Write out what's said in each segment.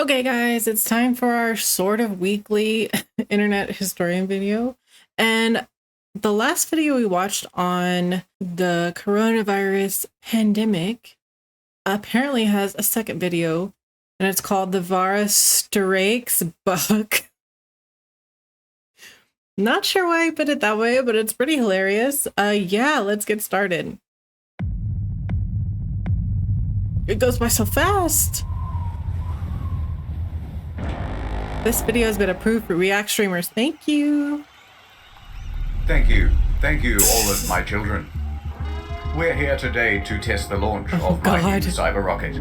Okay, guys, it's time for our sort of weekly internet historian video. And the last video we watched on the coronavirus pandemic apparently has a second video, and it's called TheVarus Strakes book. Not sure why I put it that way, but it's pretty hilarious. Yeah, let's get started. It goes by so fast. This video has been approved for React streamers. Thank you. Thank you. Thank you, all of my children. We're here today to test the launch of my new cyber rocket.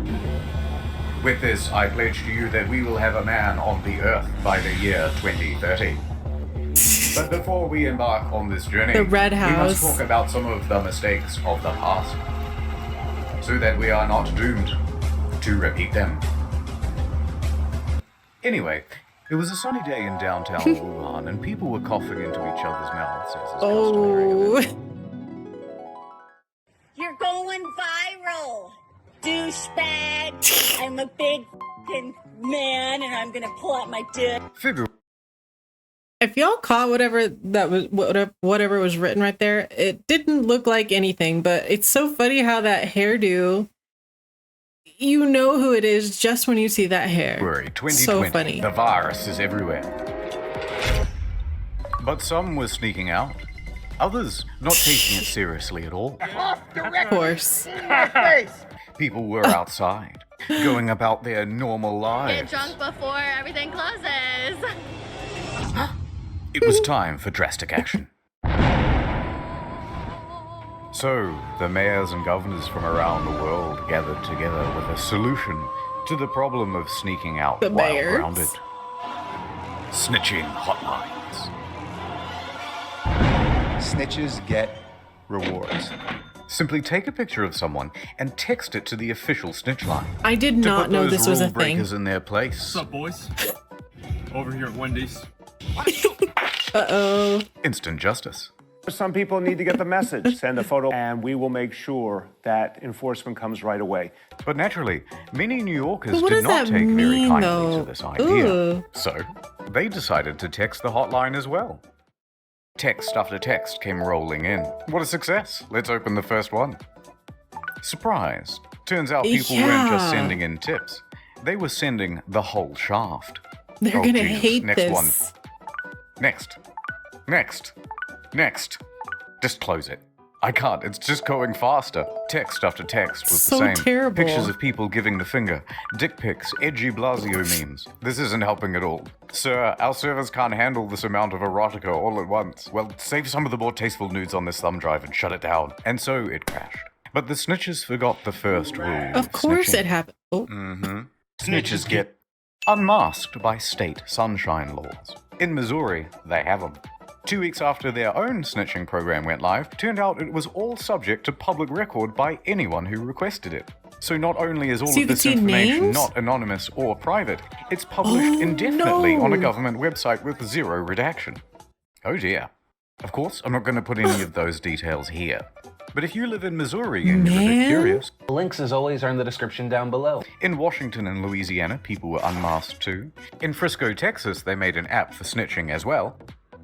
With this, I pledge to you that we will have a man on the Earth by the year 2030. But before we embark on this journey, we must talk about some of the mistakes of the past, so that we are not doomed to repeat them. Anyway, it was a sunny day in downtown Wuhan, and people were coughing into each other's mouths as is customary. You're going viral, douchebag. I'm a big f***ing man, and I'm gonna pull out my dick. If y'all caught whatever was written right there, it didn't look like anything, but it's so funny how that hairdo, you know who it is just when you see that hair. February 2020, so funny. The virus is everywhere. But some were sneaking out. Others not taking it seriously at all. Of course. People were outside, going about their normal lives. Get drunk before everything closes. It was time for drastic action. So, the mayors and governors from around the world gathered together with a solution to the problem of sneaking out while grounded. Snitching hotlines. Snitches get rewards. Simply take a picture of someone and text it to the official snitch line. I did not know this was a thing. To put those rule breakers in their place. What's up, boys? Over here at Wendy's. Uh-oh. Instant justice. Some people need to get the message. Send a photo and we will make sure that enforcement comes right away. But naturally, many New Yorkers did not take very kindly to this idea. Ooh. So, they decided to text the hotline as well. Text after text came rolling in. What a success. Let's open the first one. Surprise. Turns out people weren't just sending in tips. They were sending the whole shaft. They're gonna hate Next this. one. Next. Next. Next. Just close it. I can't. It's just going faster. Text after text was the same. Terrible. Pictures of people giving the finger. Dick pics. Edgy Blasio memes. This isn't helping at all. Sir, our servers can't handle this amount of erotica all at once. Well, save some of the more tasteful nudes on this thumb drive and shut it down. And so it crashed. But the snitches forgot the first rule. Of course snitching. it happened. Oh. Snitches get unmasked by state sunshine laws. In Missouri, they have them. 2 weeks after their own snitching program went live, turned out it was all subject to public record by anyone who requested it. So not only is all of this information not anonymous or private, it's published indefinitely on a government website with zero redaction. Oh dear. Of course, I'm not going to put any of those details here. But if you live in Missouri and you're a bit curious... Links, as always, are in the description down below. In Washington and Louisiana, people were unmasked too. In Frisco, Texas, they made an app for snitching as well.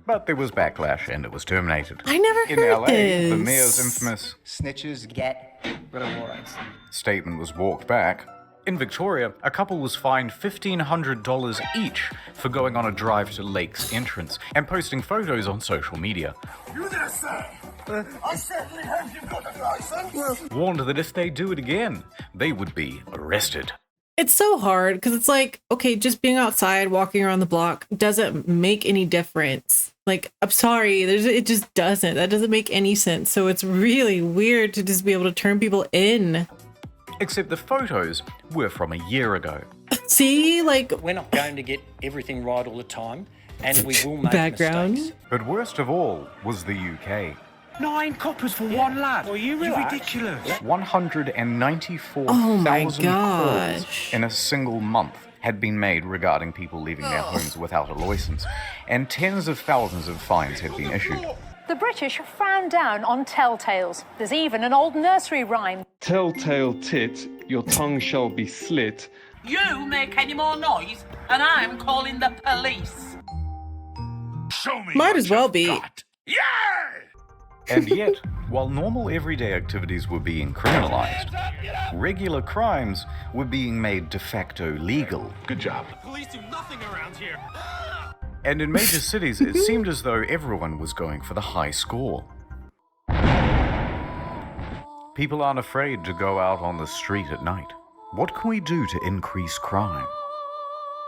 But there was backlash and it was terminated. I never In heard LA, this. the mayor's infamous Snitches get rewards statement was walked back. In Victoria, a couple was fined $1,500 each for going on a drive to Lake's entrance and posting photos on social media. You there, sir? I certainly hope you've got a license. Warned that if they do it again, they would be arrested. It's so hard because it's like, okay, just being outside, walking around the block doesn't make any difference. Like, I'm sorry, it just doesn't. That doesn't make any sense. So it's really weird to just be able to turn people in. Except the photos were from a year ago. See, like... We're not going to get everything right all the time, and we will make mistakes. But worst of all was the UK. 9 coppers for one lad. Well, you're ridiculous. 194,000 calls in a single month had been made regarding people leaving their homes without a license, and tens of thousands of fines had been issued. The British have frowned down on telltales. There's even an old nursery rhyme. Telltale tit, your tongue shall be slit, You make any more noise, and I'm calling the police. Show me. Might as well be. Yeah! And yet, while normal everyday activities were being criminalized, regular crimes were being made de facto legal. Good job. Police do nothing around here. And in major cities, it seemed as though everyone was going for the high score. People aren't afraid to go out on the street at night. What can we do to increase crime?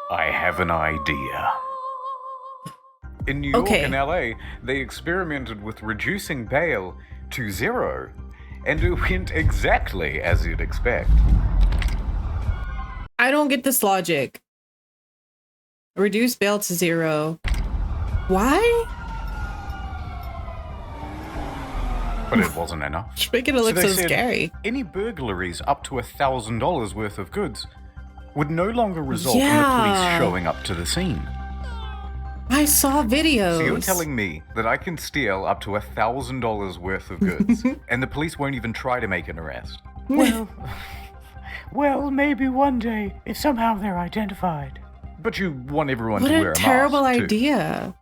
I have an idea. In New York and LA, they experimented with reducing bail to 0, and it went exactly as you'd expect. I don't get this logic. Reduce bail to 0. Why? But it wasn't enough. Just making it look they so said scary. Any burglaries up to $1,000 worth of goods would no longer result in the police showing up to the scene. I saw videos. So you're telling me that I can steal up to $1,000 worth of goods and the police won't even try to make an arrest? Well, maybe one day, if somehow they're identified. But you want everyone what to wear a a mask, terrible too. idea.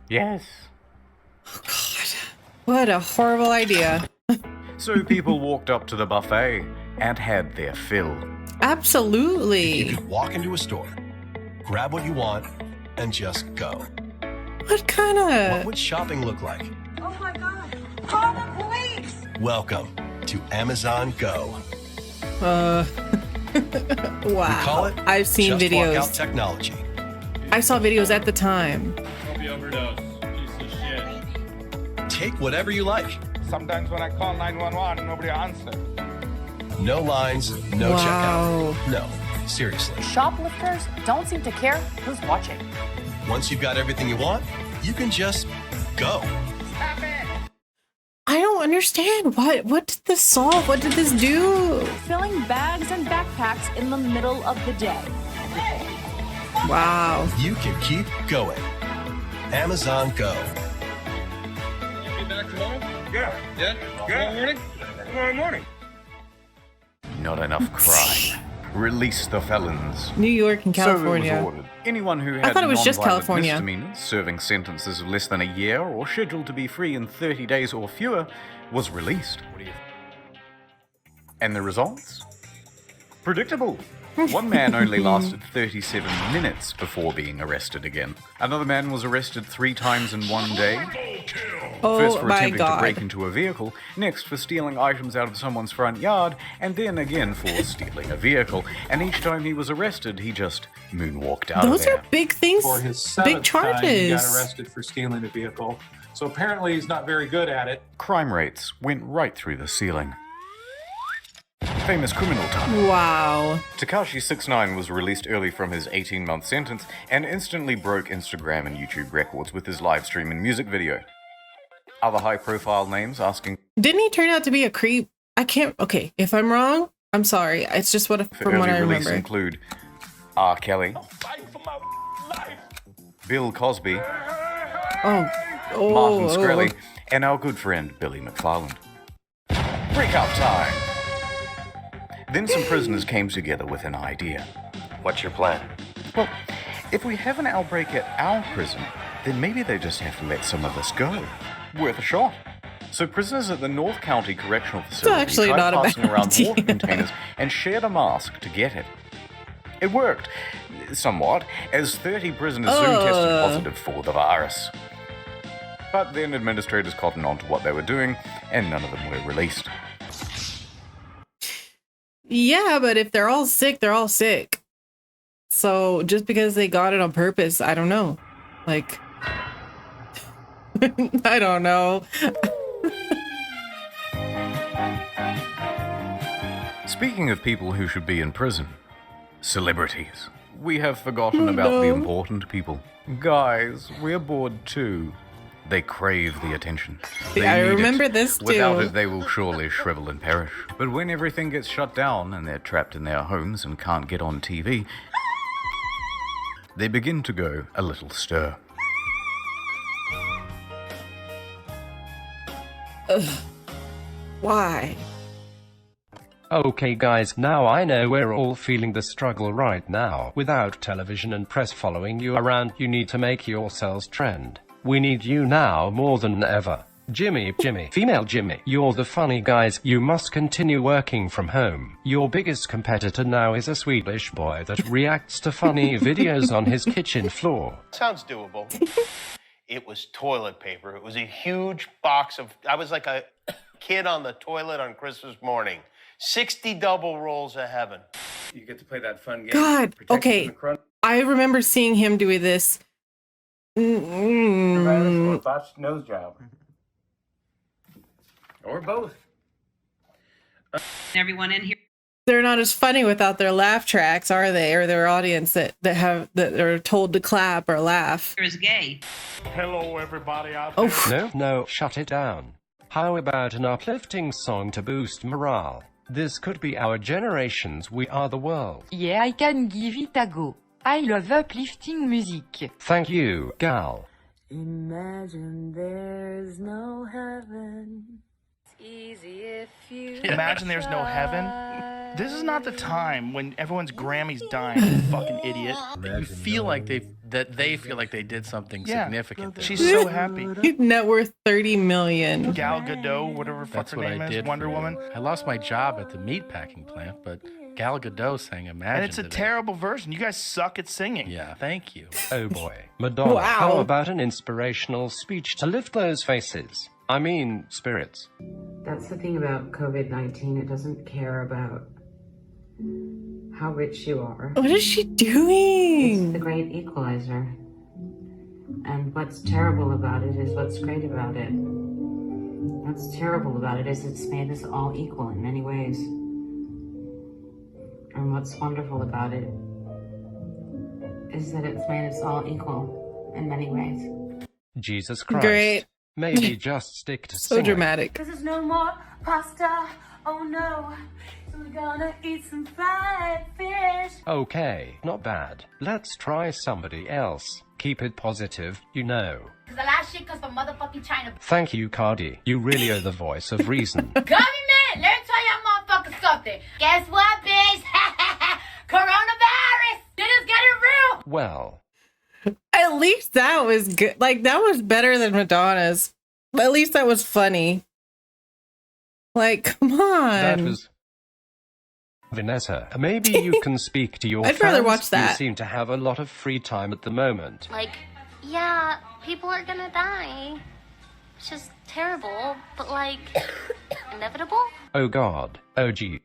Yes. Oh, God. What a horrible idea. So people walked up to the buffet and had their fill. Absolutely. You could walk into a store, grab what you want, and just go. What kind of... What would shopping look like? Oh my God. Call the police. Welcome to Amazon Go. Wow. We call it I've seen just videos. Walk out technology. I saw videos at the time. Hope you overdose. Piece of shit. Take whatever you like. Sometimes when I call 911, nobody answers. No lines, no Wow. checkout. No, seriously. Shoplifters don't seem to care who's watching. Once you've got everything you want, you can just go. I don't understand. What did this solve? What did this do? Filling bags and backpacks in the middle of the day. Wow. You can keep going. Amazon Go. You be back tomorrow? Yeah. Yeah? Tomorrow morning? Tomorrow morning. Not enough crime. Release the felons. New York and California. So it was ordered. Anyone who I had thought it was just non-violent California. misdemeanors, serving sentences of less than a year, or scheduled to be free in 30 days or fewer, was released. And the results? Predictable. One man only lasted 37 minutes before being arrested again. Another man was arrested 3 times in one day. Oh First for my attempting to God. break into a vehicle, next for stealing items out of someone's front yard, and then again for stealing a vehicle. And each time he was arrested, he just moonwalked out Those of there. are big things. For his Big seventh time, he got charges. arrested for stealing a vehicle. So apparently he's not very good at it. Crime rates went right through the ceiling. Famous criminal time. Wow. Tekashi 69 was released early from his 18-month sentence and instantly broke Instagram and YouTube records with his live stream and music video. Other high-profile names asking Didn't he turn out to be a creep? I can't... Okay, if I'm wrong, I'm sorry. It's just for from what early I release remember. include R. Kelly, Bill Cosby, Oh. Martin Shkreli, and our good friend Billy McFarland. Breakout time! Then some prisoners came together with an idea. What's your plan? Well, if we have an outbreak at our prison, then maybe they just have to let some of us go. Worth a shot. So prisoners at the North County Correctional Facility actually tried not a passing bad around idea. water containers and shared a mask to get it. It worked, somewhat, as 30 prisoners soon tested positive for the virus. But then administrators cottoned on to what they were doing, and none of them were released. Yeah, but if they're all sick, they're all sick. So just because they got it on purpose, I don't know. Like, I don't know. Speaking of people who should be in prison, celebrities. We have forgotten about the important people. Guys, we're bored too. They crave the attention. They I need remember it. this too. Without it, they will surely shrivel and perish. But when everything gets shut down and they're trapped in their homes and can't get on TV, they begin to go a little stir. Ugh. Why? Okay guys, now I know we're all feeling the struggle right now. Without television and press following you around, you need to make yourselves trend. We need you now more than ever. Jimmy, female Jimmy, you're the funny guys. You must continue working from home. Your biggest competitor now is a Swedish boy that reacts to funny videos on his kitchen floor. Sounds doable. It was toilet paper. It was a huge box of, I was like a kid on the toilet on Christmas morning. 60 double rolls of heaven. You get to play that fun game. God, okay. I remember seeing him doing this. Or botched nose job. Or both. Everyone in here. They're not as funny without their laugh tracks, are they? Or their audience that are told to clap or laugh. Is gay. Hello, everybody out there. Oh. No, shut it down. How about an uplifting song to boost morale? This could be our generation's We Are the World. Yeah, I can give it a go. I love uplifting music. Thank you, gal. Imagine there's no heaven. It's easy if you Imagine there's no heaven. This is not the time when everyone's Grammy's dying, you fucking idiot. You feel like they feel like they did something significant there. She's so happy. Net worth $30 million. Gal Gadot, whatever fuck her name is, Wonder Woman. I lost my job at the meatpacking plant, but Gal Gadot sang Imagine. And it's a terrible version. You guys suck at singing. Yeah, thank you. Oh boy. Madonna, wow. How about an inspirational speech to lift those faces? I mean, spirits. That's the thing about COVID-19. It doesn't care about how rich you are. What is she doing? It's the great equalizer. And what's terrible about it is what's great about it. What's terrible about it is it's made us all equal in many ways. And what's wonderful about it is that it's made us all equal in many ways. Jesus Christ. Great. Maybe just stick to so singing. Dramatic. Cause there's no more pasta, oh no. So we're gonna eat some fried fish. Okay, not bad. Let's try somebody else. Keep it positive, you know. Cause the last shit comes from motherfucking China. Thank you, Cardi. You really are the voice of reason. Government, let me tell y'all motherfuckers something. Guess what, bitch? Coronavirus! It is getting real! Well. At least that was good. Like, that was better than Madonna's. At least that was funny. Like, come on. That was... Vanessa, maybe you can speak to your I'd fans. rather watch that. You seem to have a lot of free time at the moment. Like, yeah, people are gonna die. It's just terrible, but like, inevitable? Oh god. Oh gee.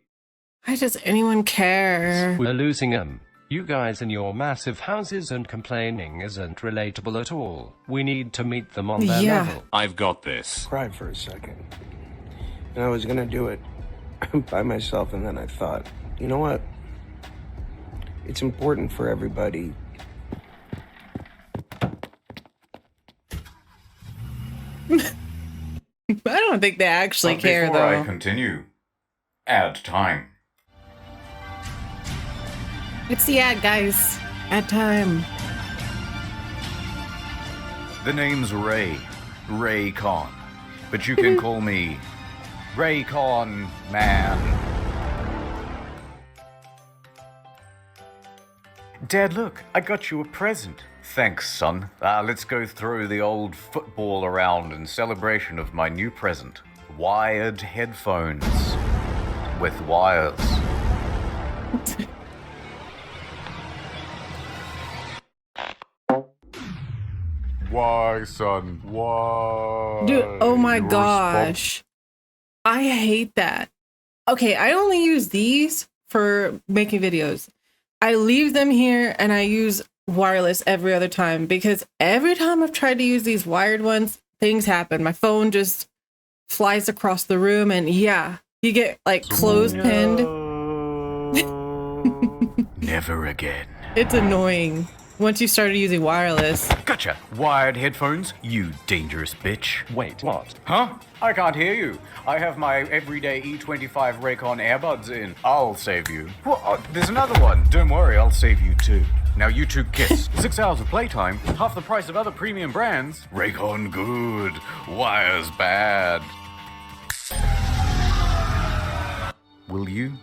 Why does anyone care? We're losing them. You guys in your massive houses and complaining isn't relatable at all. We need to meet them on their level. I've got this. Cried for a second. And I was gonna do it by myself, and then I thought, you know what? It's important for everybody. I don't think they actually care, before though. I continue, ad time. It's the ad, guys. Ad time. The name's Ray Con, but you can call me Ray Con Man. Dad, look, I got you a present. Thanks, son. Let's go throw the old football around in celebration of my new present. Wired headphones with wires. Why, son? Why? Dude, oh my gosh. I hate that. Okay, I only use these for making videos. I leave them here and I use wireless every other time because every time I've tried to use these wired ones, things happen. My phone just flies across the room and yeah, you get like clothespined. Never again. It's annoying once you started using wireless. Gotcha. Wired headphones, you dangerous bitch. Wait, what? Huh? I can't hear you. I have my everyday E25 Raycon earbuds in. I'll save you. There's another one. Don't worry, I'll save you too. Now you two kiss. 6 hours of playtime, half the price of other premium brands. Raycon good, wires bad. will you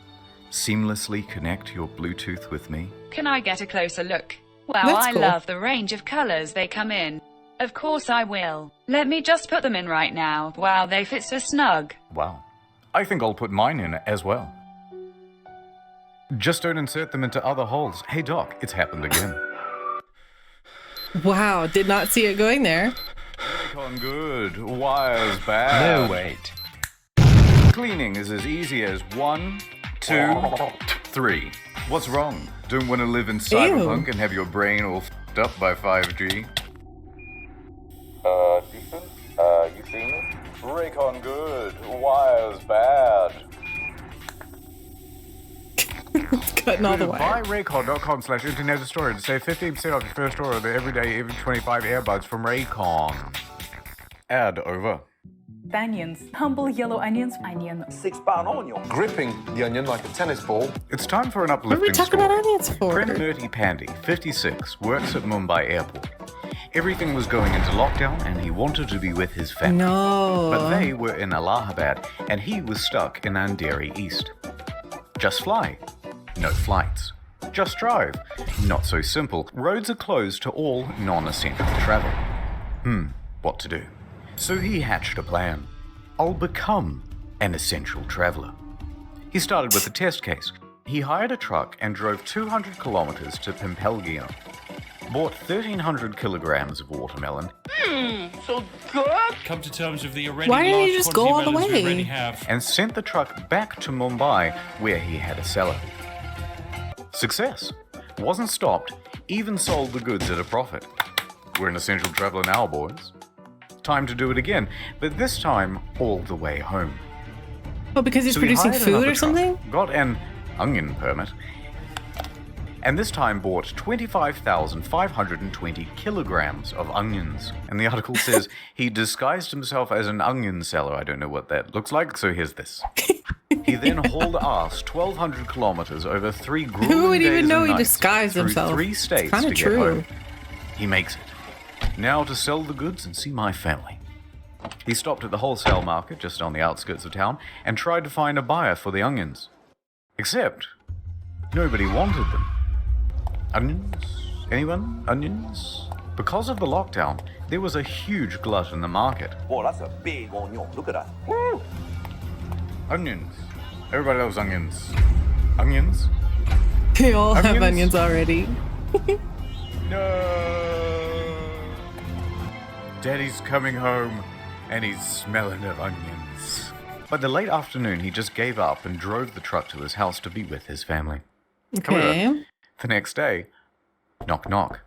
seamlessly connect your Bluetooth with me? Can I get a closer look? Wow, That's I cool. love the range of colors they come in. Of course I will. Let me just put them in right now. Wow, they fit so snug. Wow. I think I'll put mine in as well. Just don't insert them into other holes. Hey Doc, it's happened again. Wow, did not see it going there. Raycon good, wires bad. No, wait. Cleaning is as easy as 1, 2, 3. What's wrong? Don't want to live in cyberpunk and have your brain all f***ed up by 5G? Ethan? You seen it? Raycon good, wires bad. Cutting all the way. Buy Raycon.com/Internet Explorer to save 15% off your first order of the everyday even 25 earbuds from Raycon. Ad over. Onions. Humble yellow onions. Onion. 6-pound onion. Gripping the onion like a tennis ball. It's time for an What are we uplifting talking story. about onions for? Pranamurti Pandey, 56, works at Mumbai airport. Everything was going into lockdown and he wanted to be with his family. No. But they were in Allahabad and he was stuck in Andheri East. Just fly. No flights. Just drive. Not so simple. Roads are closed to all non-essential travel. What to do? So he hatched a plan. I'll become an essential traveler. He started with a test case. He hired a truck and drove 200 kilometers to Pimpelgian. Bought 1,300 kilograms of watermelon. So good. Come to terms with the already Why didn't large you just quantity go all of the melons we way? already have. And sent the truck back to Mumbai, where he had a cellar. Success. Wasn't stopped, even sold the goods at a profit. We're an essential traveler now, boys. Time to do it again, but this time all the way home. Oh, because he's So he producing hired food another or something? truck, got an onion permit, and this time bought 25,520 kilograms of onions. And the article says he disguised himself as an onion seller. I don't know what that looks like, so here's this. He then hauled ass 1,200 kilometers over 3 grueling Who would even days know and he nights disguised through himself? 3 It's states kinda to get true. home. He makes it. Now to sell the goods and see my family. He stopped at the wholesale market just on the outskirts of town and tried to find a buyer for the onions. Except, nobody wanted them. Onions? Anyone? Onions? Because of the lockdown, there was a huge glut in the market. Oh, that's a big onion. Look at that. Woo! Onions. Everybody loves onions. Onions? They all have Onions? onions already. No. Daddy's coming home and he's smelling of onions. By the late afternoon, he just gave up and drove the truck to his house to be with his family. Okay. However, the next day, knock knock.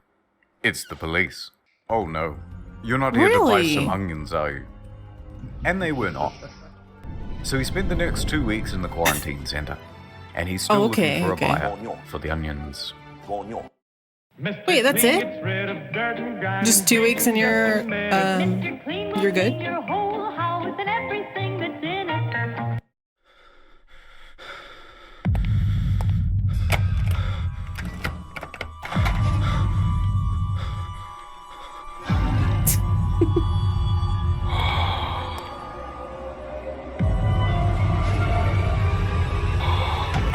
It's the police. Oh no. You're not here to buy Really? some onions, are you? And they were not. So he spent the next 2 weeks in the quarantine center. And he's still looking for a buyer for the onions. Wait, that's it? Just 2 weeks and you're good?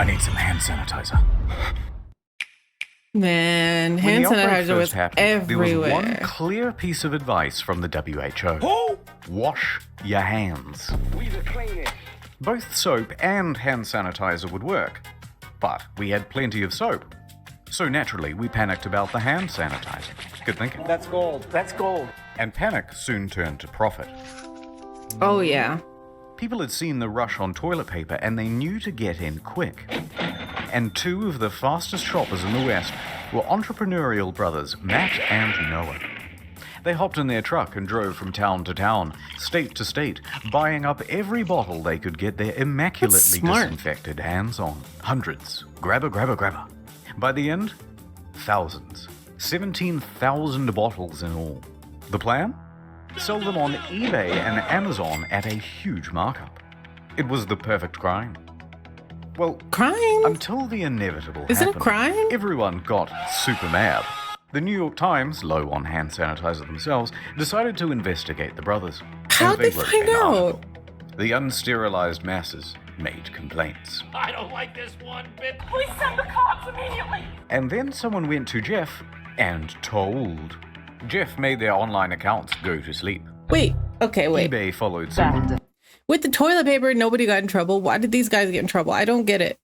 I need some hand sanitizer. Man, When hand the outbreak sanitizer was first happened, there was one everywhere. clear piece of advice from the WHO. Wash your hands. Both soap and hand sanitizer would work, but we had plenty of soap. So naturally, we panicked about the hand sanitizer. Good thinking. That's gold. That's gold. And panic soon turned to profit. Oh, yeah. People had seen the rush on toilet paper and they knew to get in quick. And 2 of the fastest shoppers in the West were entrepreneurial brothers, Matt and Noah. They hopped in their truck and drove from town to town, state to state, buying up every bottle they could get their immaculately disinfected hands on. Hundreds. Grabber, grabber, grabber. By the end, thousands. 17,000 bottles in all. The plan? Sell them on eBay and Amazon at a huge markup. It was the perfect crime. Well, crime? Until the inevitable Is it a happened. crime? Everyone got super mad. The New York Times, low on hand sanitizer themselves, decided to investigate the brothers. How'd they wrote find an out? article. The unsterilized masses made complaints. I don't like this one bit. Please send the cops immediately. And then someone went to Jeff and told. Jeff made their online accounts go to sleep. Wait, okay, wait. eBay followed suit. With the toilet paper, nobody got in trouble. Why did these guys get in trouble? I don't get it.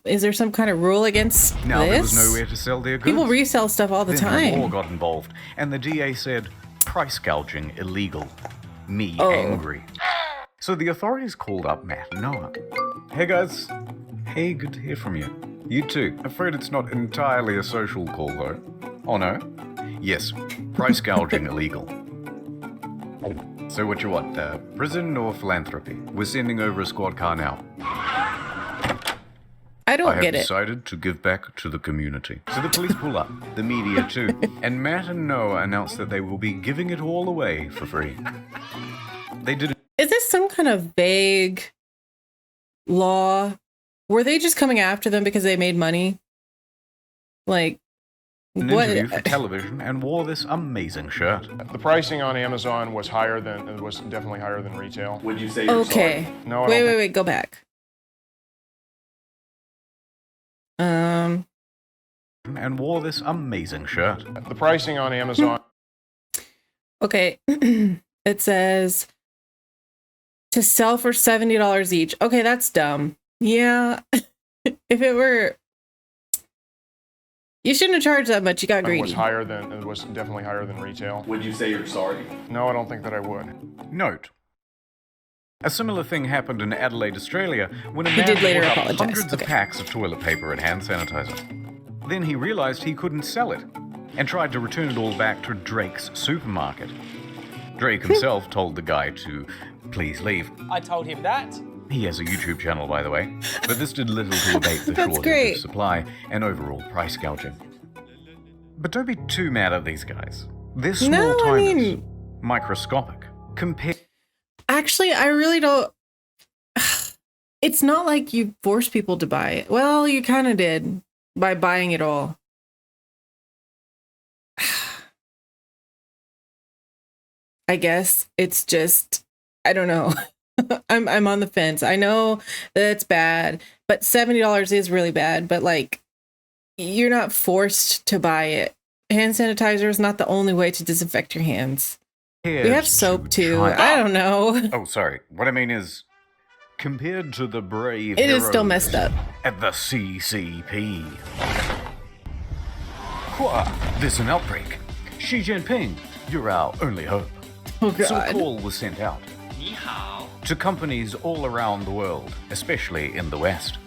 Is there some kind of rule against Now this? there was nowhere to sell their goods. People resell stuff all the Then time. the law got involved, and the DA said, price gouging illegal. Me angry. So the authorities called up Matt and Noah. Hey guys. Hey, good to hear from you. You too. Afraid it's not entirely a social call though. Oh no? Yes, price gouging illegal. So what you want, prison or philanthropy? We're sending over a squad car now. I don't I get have it. decided to give back to the community. So the police pull up, the media too, and Matt and Noah announced that they will be giving it all away for free. They did it. Is this some kind of vague law? Were they just coming after them because they made money? Like, An what? interview for television and wore this amazing shirt. The pricing on Amazon was definitely higher than retail. Would you say you're Okay. sorry? No, I Wait, don't wait, think- wait. Go back. And wore this amazing shirt. The pricing on Amazon. Okay. It says to sell for $70 each. Okay, that's dumb. Yeah. If it were, you shouldn't have charged that much. You got greedy. was definitely higher than retail. Would you say you're sorry? No, I don't think that I would. Note. A similar thing happened in Adelaide, Australia, when a He man did later bought up apologize. hundreds of packs of toilet paper and hand sanitizer. Then he realized he couldn't sell it, and tried to return it all back to Drake's supermarket. Drake himself told the guy to please leave. I told him that. He has a YouTube channel, by the way, but this did little to abate the That's shortage great. of supply and overall price gouging. But don't be too mad at these guys. They're small No, I timers, mean- microscopic, compared. Actually, I really don't. It's not like you force people to buy it. Well, you kind of did by buying it all. I guess it's just, I don't know. I'm on the fence. I know that it's bad, but $70 is really bad. But like, you're not forced to buy it. Hand sanitizer is not the only way to disinfect your hands. We have soap too. I don't know. Oh, sorry. What I mean is, compared to the brave It is still heroes messed up. at the CCP. There's an outbreak. Xi Jinping, you're our only hope. Oh, So a God. call was sent out to companies all around the world, especially in the West.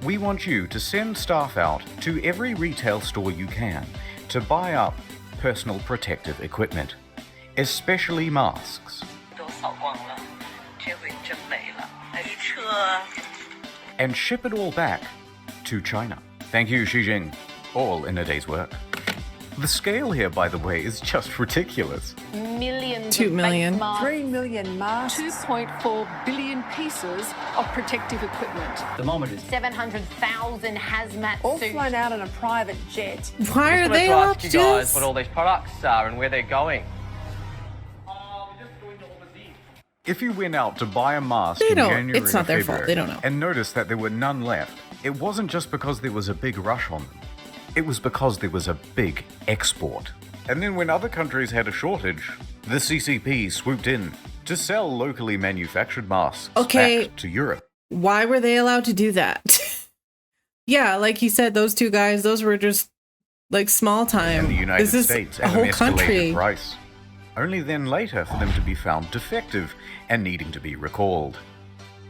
We want you to send staff out to every retail store you can to buy up personal protective equipment, especially masks, and ship it all back to China. Thank you, Xi Jinping. All in a day's work. The scale here, by the way, is just ridiculous. Millions 2 of million. face masks, 3 million masks. 2.4 billion pieces of protective equipment. Thermometers. 700,000 hazmat All suits. flown out on a private jet. Why are they allowed to do this? all these products are and where they're going. If you went out to buy a mask They in don't- January it's not or their fault. February They don't know. and noticed that there were none left, it wasn't just because there was a big rush on them. It was because there was a big export. And then when other countries had a shortage, the CCP swooped in to sell locally manufactured masks Okay. back to Europe. Why were they allowed to do that? Yeah, like you said, those two guys, those were just like small time. And the United This is States a at whole an escalated country. price. Only then later for them to be found defective and needing to be recalled.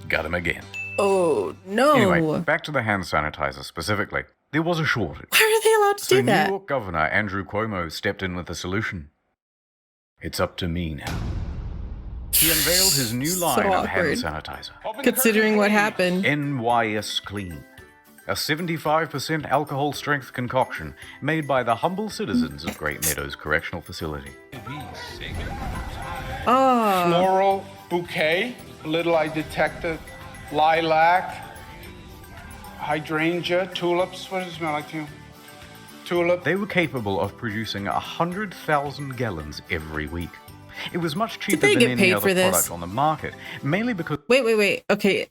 Got them again. Oh no! Anyway, back to the hand sanitizer specifically. There was a shortage. Why are they allowed to So do that? New York Governor Andrew Cuomo stepped in with a solution. It's up to me now. He unveiled his new line of hand awkward. sanitizer. Considering what happened. NYS Clean. A 75% alcohol strength concoction made by the humble citizens of Great Meadows Correctional Facility. Oh. Floral bouquet. Little I detected lilac, hydrangea, tulips. What does it smell like to you? Tulip. They were capable of producing 100,000 gallons every week. It was much cheaper they than get any paid other for this? product on the market, mainly because Wait. Okay.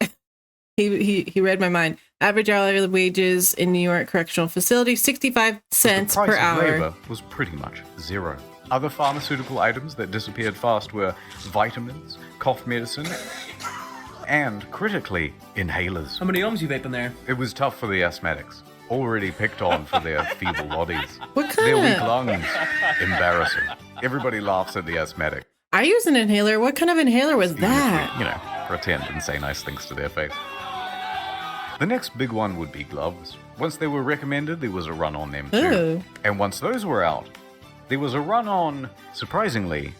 He read my mind. Average hourly wages in New York correctional facility, 65 cents per hour. The price of labor was pretty much zero. Other pharmaceutical items that disappeared fast were vitamins, cough medicine, and, critically, inhalers. How many ohms you vaping there? It was tough for the asthmatics, already picked on for their feeble bodies. What kind Their of... weak lungs. Embarrassing. Everybody laughs at the asthmatic. I use an inhaler. What kind of inhaler was Even that? if we, pretend and say nice things to their face. The next big one would be gloves. Once they were recommended, there was a run on them too. Ooh. And once those were out, there was a run on, surprisingly,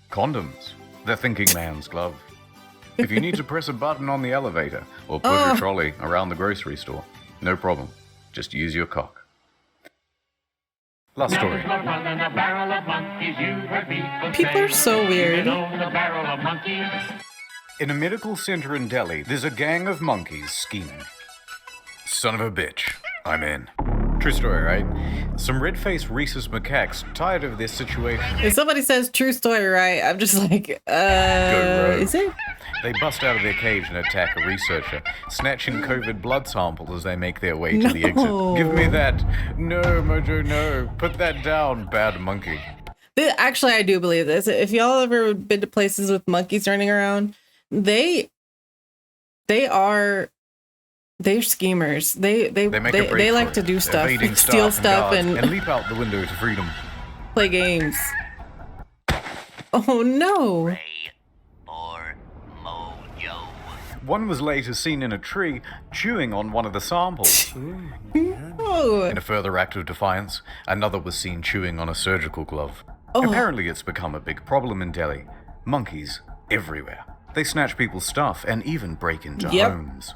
condoms. The thinking man's glove. If you need to press a button on the elevator or push a trolley around the grocery store, no problem. Just use your cock. Last story. People are so weird. In a medical center in Delhi, there's a gang of monkeys scheming. Son of a bitch, I'm in. True story, right? Some red-faced rhesus macaques tired of this situation. If somebody says true story, right, I'm just like, is it? They bust out of their cage and attack a researcher, snatching COVID blood samples as they make their way to the exit. Give me that. No, Mojo, no. Put that down, bad monkey. Actually, I do believe this. If y'all ever been to places with monkeys running around, they're schemers. They like to do stuff, steal stuff, and leap out the window to freedom. Play games. Oh no! One was later seen in a tree chewing on one of the samples. Oh. In a further act of defiance, another was seen chewing on a surgical glove. Apparently, it's become a big problem in Delhi. Monkeys everywhere. They snatch people's stuff and even break into homes.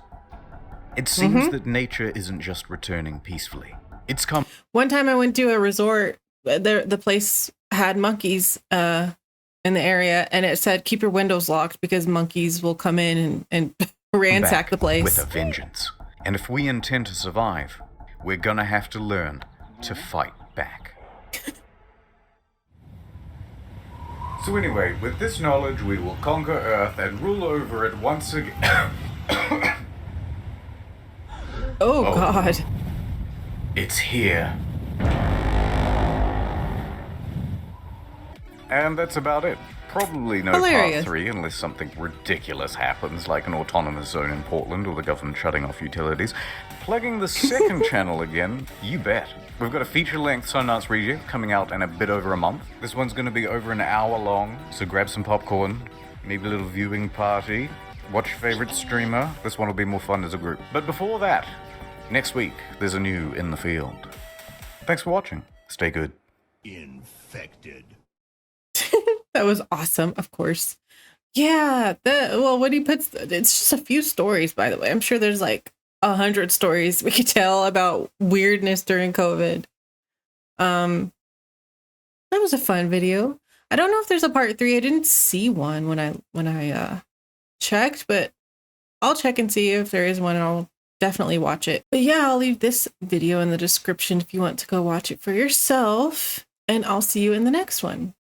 It seems that nature isn't just returning peacefully. It's come. One time I went to a resort. The place had monkeys in the area, and it said, keep your windows locked because monkeys will come in and ransack the place. With a vengeance. And if we intend to survive, we're gonna have to learn to fight back. So anyway, with this knowledge, we will conquer Earth and rule over it once again. Oh, God. It's here. And that's about it. Probably no Hilarious. part 3 unless something ridiculous happens, like an autonomous zone in Portland or the government shutting off utilities. Plugging the second channel again, you bet. We've got a feature-length Sundance Reject coming out in a bit over a month. This one's going to be over an hour long, so grab some popcorn, maybe a little viewing party, watch your favorite streamer. This one will be more fun as a group. But before that, next week, there's a new In the Field. Thanks for watching. Stay good. Infected. That was awesome, of course. Yeah, when he puts, it's just a few stories, by the way. I'm sure there's like 100 stories we could tell about weirdness during COVID. That was a fun video. I don't know if there's a part 3. I didn't see one when I checked, but I'll check and see if there is one, and I'll definitely watch it. But yeah, I'll leave this video in the description if you want to go watch it for yourself, and I'll see you in the next one.